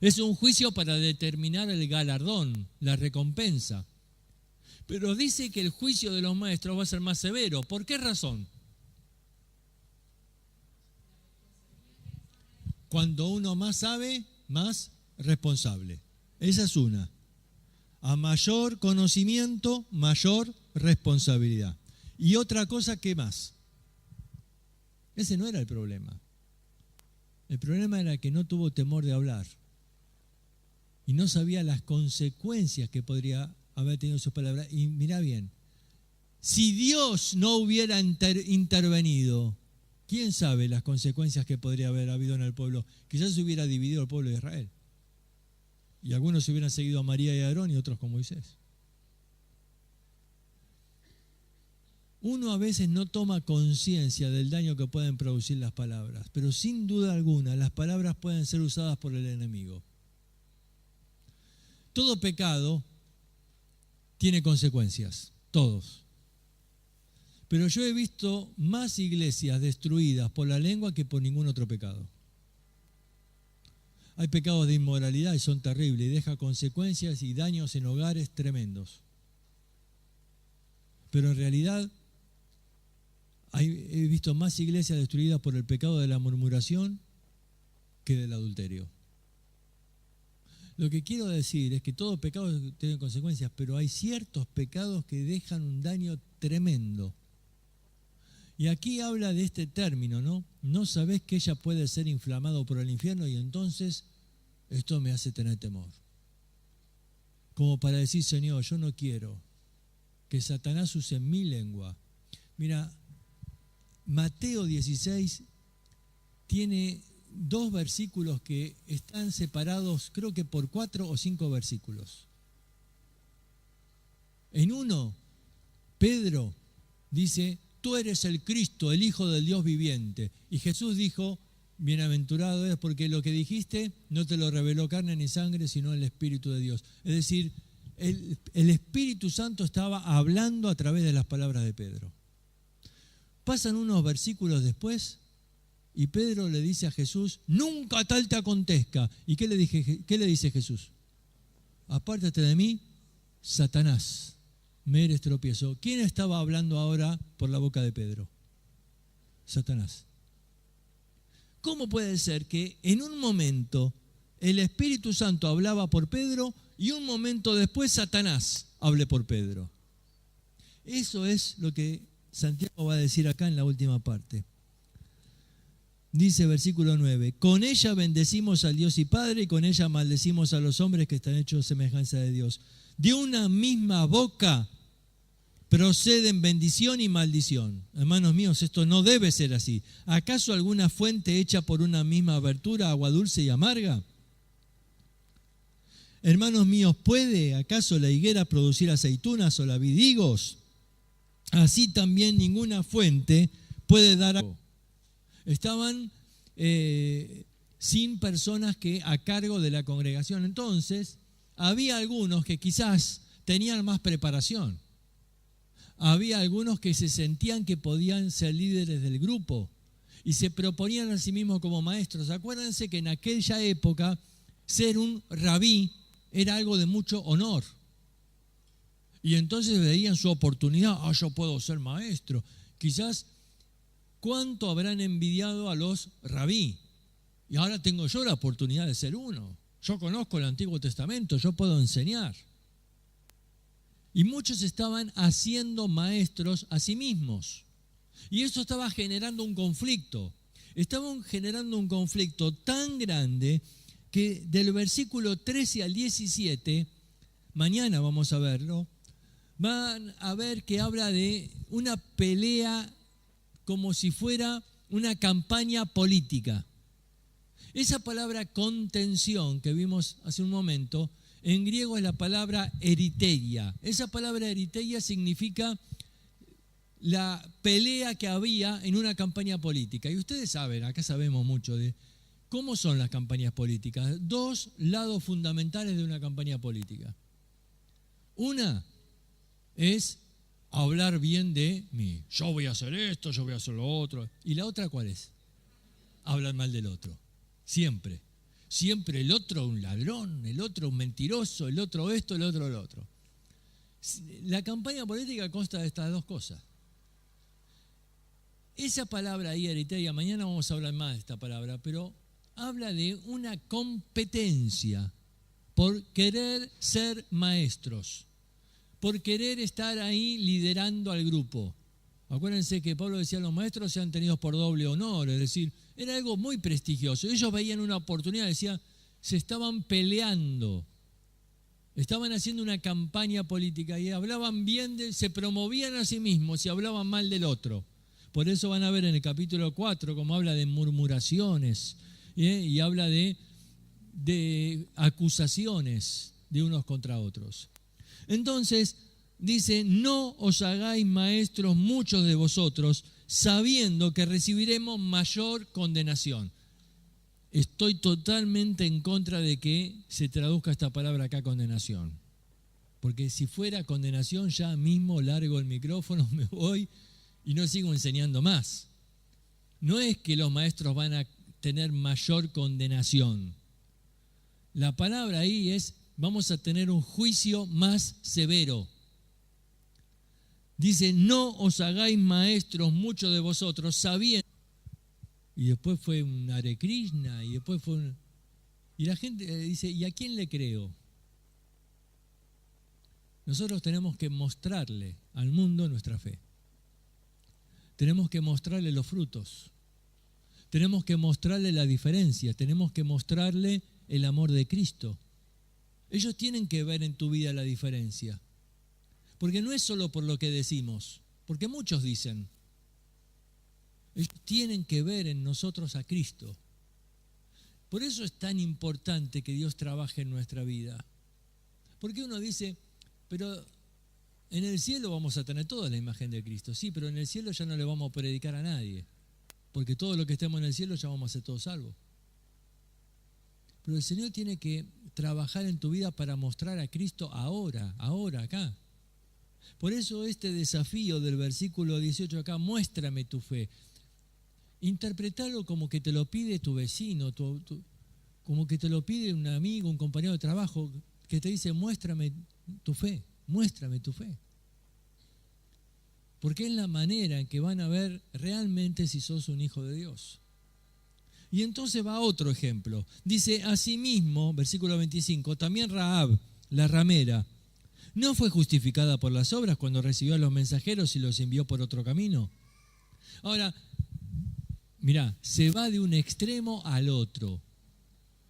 Es un juicio para determinar el galardón, la recompensa. Pero dice que el juicio de los maestros va a ser más severo. ¿Por qué razón? Cuando uno más sabe, más responsable. Esa es una. A mayor conocimiento, mayor responsabilidad. Y otra cosa, ¿qué más? Ese no era el problema. El problema era que no tuvo temor de hablar. Y no sabía las consecuencias que podría haber tenido sus palabras. Y mirá bien, si Dios no hubiera intervenido, ¿quién sabe las consecuencias que podría haber habido en el pueblo? Quizás se hubiera dividido el pueblo de Israel. Y algunos hubieran seguido a María y a Aarón y otros con Moisés. Uno a veces no toma conciencia del daño que pueden producir las palabras, pero sin duda alguna las palabras pueden ser usadas por el enemigo. Todo pecado tiene consecuencias, todos. Pero yo he visto más iglesias destruidas por la lengua que por ningún otro pecado. Hay pecados de inmoralidad y son terribles y dejan consecuencias y daños en hogares tremendos. Pero en realidad he visto más iglesias destruidas por el pecado de la murmuración que del adulterio. Lo que quiero decir es que todo pecado tiene consecuencias, pero hay ciertos pecados que dejan un daño tremendo. Y aquí habla de este término, ¿no? No sabés que ella puede ser inflamado por el infierno y entonces esto me hace tener temor. Como para decir, Señor, yo no quiero que Satanás use mi lengua. Mira, Mateo 16 tiene 2 versículos que están separados, creo que por 4 o 5 versículos. En uno, Pedro dice, tú eres el Cristo, el Hijo del Dios viviente. Y Jesús dijo, bienaventurado eres porque lo que dijiste no te lo reveló carne ni sangre, sino el Espíritu de Dios. Es decir, el Espíritu Santo estaba hablando a través de las palabras de Pedro. Pasan unos versículos después y Pedro le dice a Jesús, nunca tal te acontezca. ¿Y qué le dice Jesús? Apártate de mí, Satanás, me eres tropiezo. ¿Quién estaba hablando ahora por la boca de Pedro? Satanás. ¿Cómo puede ser que en un momento el Espíritu Santo hablaba por Pedro y un momento después Satanás hable por Pedro? Eso es lo que Santiago va a decir acá en la última parte. Dice versículo 9, con ella bendecimos al Dios y Padre y con ella maldecimos a los hombres que están hechos semejanza de Dios. De una misma boca proceden bendición y maldición. Hermanos míos, esto no debe ser así. ¿Acaso alguna fuente hecha por una misma abertura, agua dulce y amarga? Hermanos míos, ¿puede acaso la higuera producir aceitunas o la vid higos? Así también ninguna fuente puede dar agua. Estaban sin personas que a cargo de la congregación. Entonces, había algunos que quizás tenían más preparación. Había algunos que se sentían que podían ser líderes del grupo y se proponían a sí mismos como maestros. Acuérdense que en aquella época ser un rabí era algo de mucho honor. Y entonces veían su oportunidad. Yo puedo ser maestro. Quizás, ¿cuánto habrán envidiado a los rabí? Y ahora tengo yo la oportunidad de ser uno. Yo conozco el Antiguo Testamento, yo puedo enseñar. Y muchos estaban haciendo maestros a sí mismos. Y eso estaba generando un conflicto. Estaban generando un conflicto tan grande que del versículo 13 al 17, mañana vamos a verlo, van a ver que habla de una pelea como si fuera una campaña política. Esa palabra contención que vimos hace un momento, en griego es la palabra eriteia. Esa palabra eriteia significa la pelea que había en una campaña política. Y ustedes saben, acá sabemos mucho de cómo son las campañas políticas. Dos lados fundamentales de una campaña política. Una es hablar bien de mí. Yo voy a hacer esto, yo voy a hacer lo otro. ¿Y la otra cuál es? Hablar mal del otro. Siempre. Siempre el otro un ladrón, el otro un mentiroso, el otro esto, el otro lo otro. La campaña política consta de estas dos cosas. Esa palabra ahí, eriteia, mañana vamos a hablar más de esta palabra, pero habla de una competencia por querer ser maestros, por querer estar ahí liderando al grupo. Acuérdense que Pablo decía, los maestros sean tenidos por doble honor, es decir, era algo muy prestigioso. Ellos veían una oportunidad, decía, se estaban peleando, estaban haciendo una campaña política y hablaban bien, se promovían a sí mismos y hablaban mal del otro. Por eso van a ver en el capítulo 4 cómo habla de murmuraciones y habla de acusaciones de unos contra otros. Entonces, dice, no os hagáis maestros muchos de vosotros, sabiendo que recibiremos mayor condenación. Estoy totalmente en contra de que se traduzca esta palabra acá, condenación. Porque si fuera condenación, ya mismo largo el micrófono, me voy y no sigo enseñando más. No es que los maestros van a tener mayor condenación. La palabra ahí es, vamos a tener un juicio más severo. Dice, no os hagáis maestros muchos de vosotros, sabiendo. Y después fue un Hare Krishna, y después fue un... Y la gente dice, ¿y a quién le creo? Nosotros tenemos que mostrarle al mundo nuestra fe. Tenemos que mostrarle los frutos. Tenemos que mostrarle la diferencia. Tenemos que mostrarle el amor de Cristo. Ellos tienen que ver en tu vida la diferencia. Porque no es solo por lo que decimos, porque muchos dicen. Ellos tienen que ver en nosotros a Cristo. Por eso es tan importante que Dios trabaje en nuestra vida. Porque uno dice, pero en el cielo vamos a tener toda la imagen de Cristo. Sí, pero en el cielo ya no le vamos a predicar a nadie. Porque todo lo que estemos en el cielo ya vamos a ser todos salvos. Pero el Señor tiene que trabajar en tu vida para mostrar a Cristo ahora, acá. Por eso este desafío del versículo 18 acá, muéstrame tu fe. Interpretalo como que te lo pide tu vecino, como que te lo pide un amigo, un compañero de trabajo, que te dice, muéstrame tu fe. Muéstrame tu fe. Porque es la manera en que van a ver realmente si sos un hijo de Dios. Y entonces va otro ejemplo. Dice, asimismo, versículo 25, también Rahab, la ramera, ¿no fue justificada por las obras cuando recibió a los mensajeros y los envió por otro camino? Ahora, mirá, se va de un extremo al otro.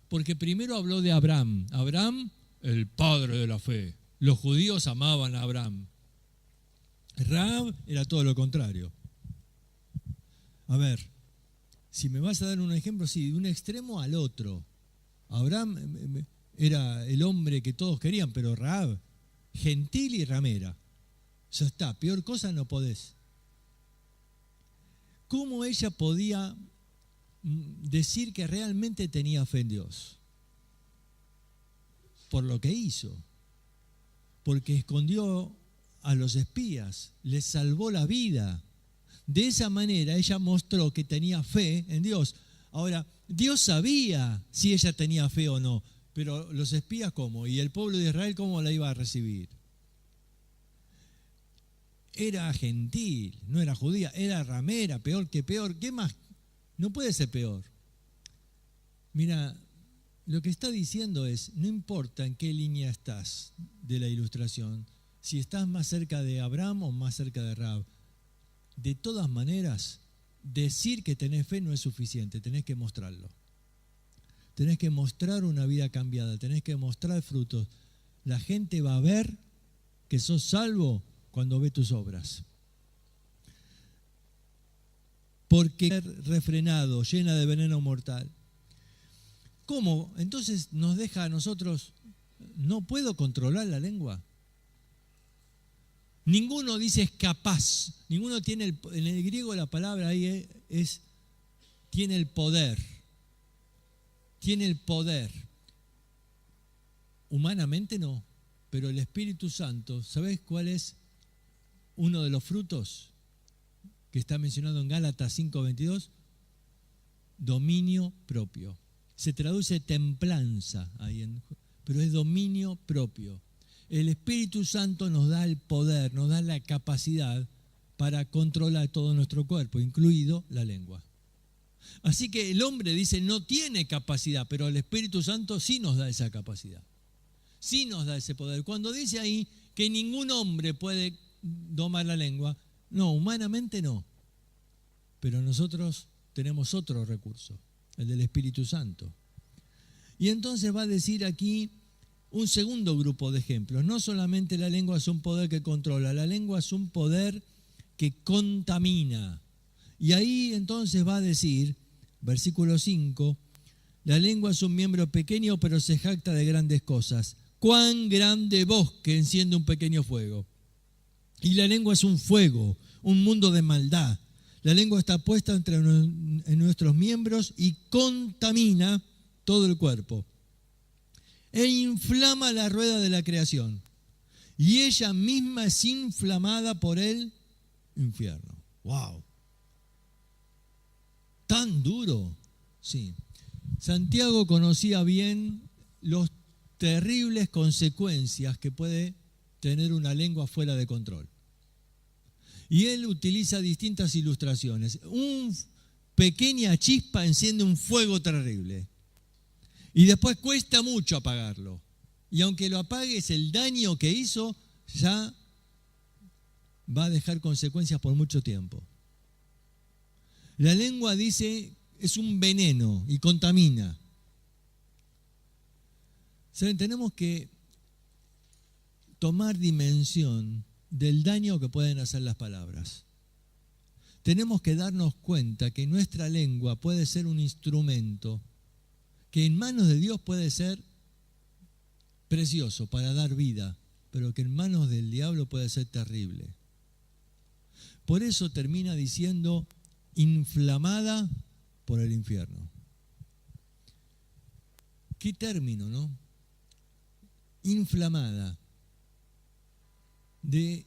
Porque primero habló de Abraham. Abraham, el padre de la fe. Los judíos amaban a Abraham. Rahab era todo lo contrario. A ver, si me vas a dar un ejemplo, sí, de un extremo al otro. Abraham era el hombre que todos querían, pero Rahab, gentil y ramera. Ya está, peor cosa no podés. ¿Cómo ella podía decir que realmente tenía fe en Dios? Por lo que hizo. Porque escondió a los espías, les salvó la vida. De esa manera ella mostró que tenía fe en Dios. Ahora, Dios sabía si ella tenía fe o no, pero los espías ¿cómo? Y el pueblo de Israel ¿cómo la iba a recibir? Era gentil, no era judía, era ramera, peor que peor. ¿Qué más? No puede ser peor. Mira, lo que está diciendo es, no importa en qué línea estás de la ilustración, si estás más cerca de Abraham o más cerca de Rahab, de todas maneras, decir que tenés fe no es suficiente, tenés que mostrarlo. Tenés que mostrar una vida cambiada, tenés que mostrar frutos. La gente va a ver que sos salvo cuando ve tus obras. Porque refrenado, llena de veneno mortal. ¿Cómo? Entonces nos deja a nosotros, no puedo controlar la lengua. Ninguno dice es capaz, ninguno tiene, en el griego la palabra ahí es tiene el poder. Tiene el poder. Humanamente no, pero el Espíritu Santo, ¿sabés cuál es uno de los frutos que está mencionado en Gálatas 5:22? Dominio propio. Se traduce templanza ahí, pero es dominio propio. El Espíritu Santo nos da el poder, nos da la capacidad para controlar todo nuestro cuerpo, incluido la lengua. Así que el hombre dice no tiene capacidad, pero el Espíritu Santo sí nos da esa capacidad. Sí nos da ese poder. Cuando dice ahí que ningún hombre puede domar la lengua, no, humanamente no. Pero nosotros tenemos otro recurso, el del Espíritu Santo. Y entonces va a decir aquí un segundo grupo de ejemplos. No solamente la lengua es un poder que controla, la lengua es un poder que contamina. Y ahí entonces va a decir, versículo 5, la lengua es un miembro pequeño pero se jacta de grandes cosas. Cuán grande bosque enciende un pequeño fuego. Y la lengua es un fuego, un mundo de maldad. La lengua está puesta en nuestros miembros y contamina todo el cuerpo. E inflama la rueda de la creación. Y ella misma es inflamada por el infierno. ¡Wow! ¿Tan duro? Sí. Santiago conocía bien los terribles consecuencias que puede tener una lengua fuera de control. Y él utiliza distintas ilustraciones. Una pequeña chispa enciende un fuego terrible. Y después cuesta mucho apagarlo. Y aunque lo apagues, el daño que hizo ya va a dejar consecuencias por mucho tiempo. La lengua, dice, es un veneno y contamina. ¿Saben? Tenemos que tomar dimensión del daño que pueden hacer las palabras. Tenemos que darnos cuenta que nuestra lengua puede ser un instrumento que en manos de Dios puede ser precioso para dar vida, pero que en manos del diablo puede ser terrible. Por eso termina diciendo inflamada por el infierno. ¿Qué término, no? Inflamada. ¿De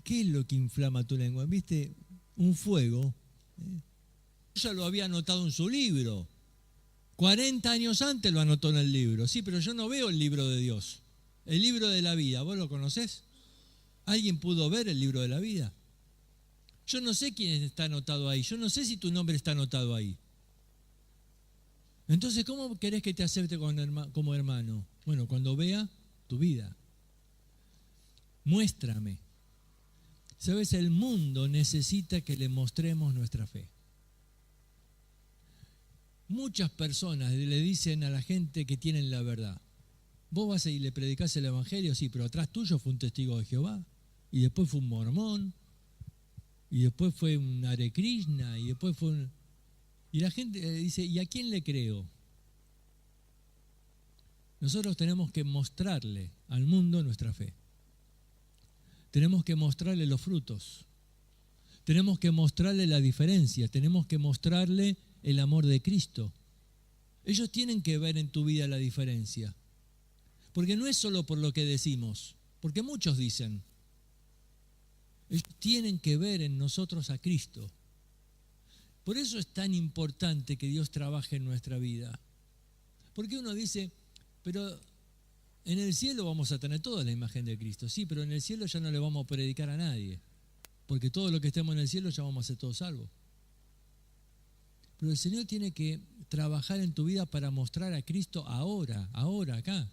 qué es lo que inflama tu lengua? ¿Viste? Un fuego. Ya lo había anotado en su libro. 40 años antes lo anotó en el libro. Sí, pero yo no veo el libro de Dios. El libro de la vida, ¿vos lo conocés? ¿Alguien pudo ver el libro de la vida? Yo no sé quién está anotado ahí. Yo no sé si tu nombre está anotado ahí. Entonces, ¿cómo querés que te acepte como hermano? Bueno, cuando vea tu vida. Muéstrame. ¿Sabes? El mundo necesita que le mostremos nuestra fe. Muchas personas le dicen a la gente que tienen la verdad. Vos vas y le predicás el evangelio, sí, pero atrás tuyo fue un testigo de Jehová, y después fue un mormón, y después fue un Hare Krishna, y después fue un... Y la gente dice, ¿y a quién le creo? Nosotros tenemos que mostrarle al mundo nuestra fe. Tenemos que mostrarle los frutos. Tenemos que mostrarle la diferencia. Tenemos que mostrarle el amor de Cristo. Ellos tienen que ver en tu vida la diferencia. Porque no es solo por lo que decimos, porque muchos dicen. Ellos tienen que ver en nosotros a Cristo. Por eso es tan importante que Dios trabaje en nuestra vida. Porque uno dice, pero en el cielo vamos a tener toda la imagen de Cristo. Sí, pero en el cielo ya no le vamos a predicar a nadie. Porque todo lo que estemos en el cielo ya vamos a ser todos salvos. Pero el Señor tiene que trabajar en tu vida para mostrar a Cristo ahora, acá.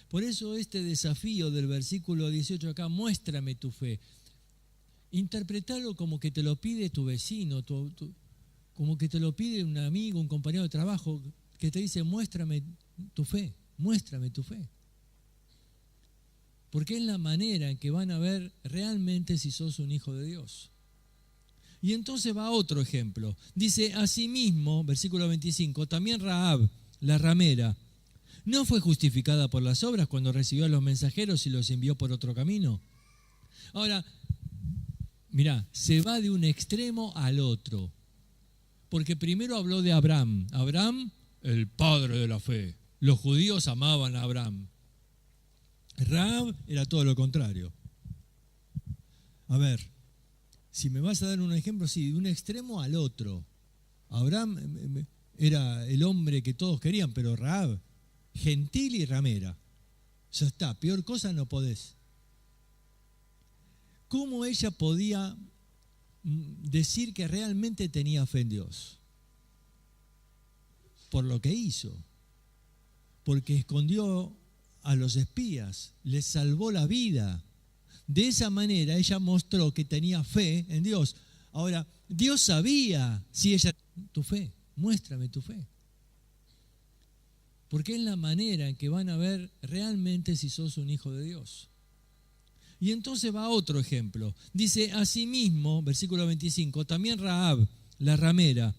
Por eso este desafío del versículo 18 acá, muéstrame tu fe. Interpretalo como que te lo pide tu vecino, como que te lo pide un amigo, un compañero de trabajo, que te dice, muéstrame tu fe, muéstrame tu fe. Porque es la manera en que van a ver realmente si sos un hijo de Dios. Y entonces va otro ejemplo. Dice, asimismo, versículo 25, también Rahab, la ramera, ¿no fue justificada por las obras cuando recibió a los mensajeros y los envió por otro camino? Ahora, mirá, se va de un extremo al otro. Porque primero habló de Abraham. Abraham, el padre de la fe. Los judíos amaban a Abraham. Rahab era todo lo contrario. A ver, si me vas a dar un ejemplo, sí, de un extremo al otro. Abraham era el hombre que todos querían, pero Rahab, gentil y ramera. Ya está, peor cosa no podés. ¿Cómo ella podía decir que realmente tenía fe en Dios? Por lo que hizo. Porque escondió a los espías, les salvó la vida. De esa manera ella mostró que tenía fe en Dios. Ahora, Dios sabía si ella... Tu fe, muéstrame tu fe. Porque es la manera en que van a ver realmente si sos un hijo de Dios. Y entonces va otro ejemplo. Dice, asimismo, versículo 25, también Rahab, la ramera,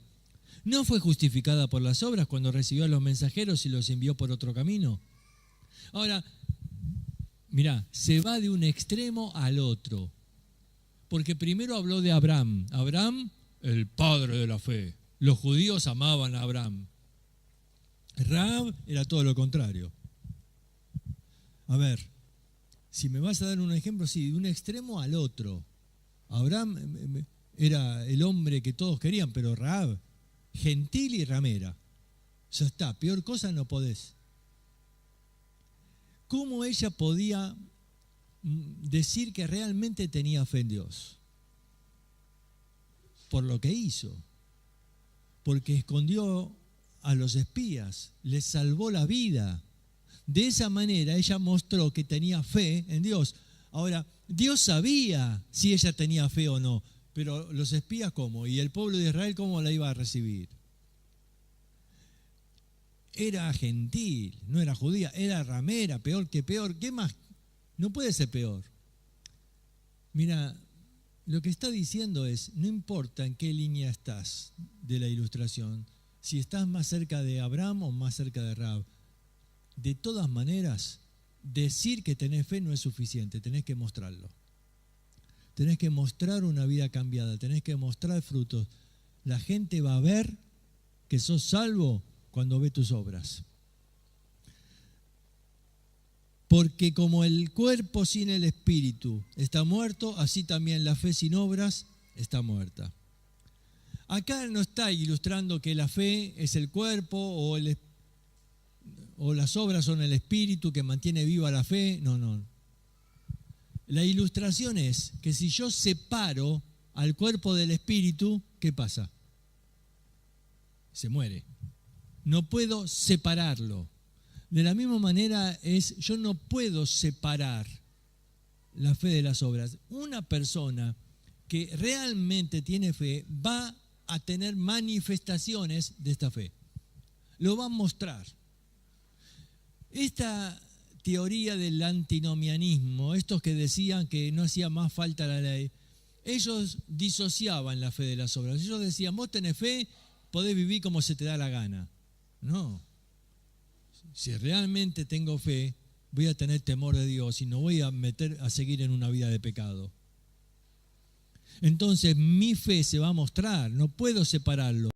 ¿no fue justificada por las obras cuando recibió a los mensajeros y los envió por otro camino? Ahora, mirá, se va de un extremo al otro. Porque primero habló de Abraham. Abraham, el padre de la fe. Los judíos amaban a Abraham. Rahab era todo lo contrario. A ver, si me vas a dar un ejemplo, sí, de un extremo al otro. Abraham era el hombre que todos querían, pero Rahab, gentil y ramera. Ya está, peor cosa no podés. ¿Cómo ella podía decir que realmente tenía fe en Dios? Por lo que hizo. Porque escondió a los espías, les salvó la vida. De esa manera ella mostró que tenía fe en Dios. Ahora, Dios sabía si ella tenía fe o no, pero los espías ¿cómo? ¿Y el pueblo de Israel cómo la iba a recibir? Era gentil, no era judía, era ramera, peor que peor. ¿Qué más? No puede ser peor. Mira, lo que está diciendo es, no importa en qué línea estás de la ilustración, si estás más cerca de Abraham o más cerca de Rahab, de todas maneras, decir que tenés fe no es suficiente, tenés que mostrarlo. Tenés que mostrar una vida cambiada, tenés que mostrar frutos. La gente va a ver que sos salvo cuando ve tus obras. Porque como el cuerpo sin el espíritu está muerto, así también la fe sin obras está muerta. Acá no está ilustrando que la fe es el cuerpo o las obras son el espíritu que mantiene viva la fe. No. La ilustración es que si yo separo al cuerpo del espíritu, ¿qué pasa? Se muere. No puedo separarlo. De la misma manera yo no puedo separar la fe de las obras. Una persona que realmente tiene fe va a tener manifestaciones de esta fe. Lo va a mostrar. Esta teoría del antinomianismo, estos que decían que no hacía más falta la ley, ellos disociaban la fe de las obras. Ellos decían, vos tenés fe, podés vivir como se te da la gana. No. Si realmente tengo fe, voy a tener temor de Dios y no voy a seguir en una vida de pecado. Entonces mi fe se va a mostrar, no puedo separarlo.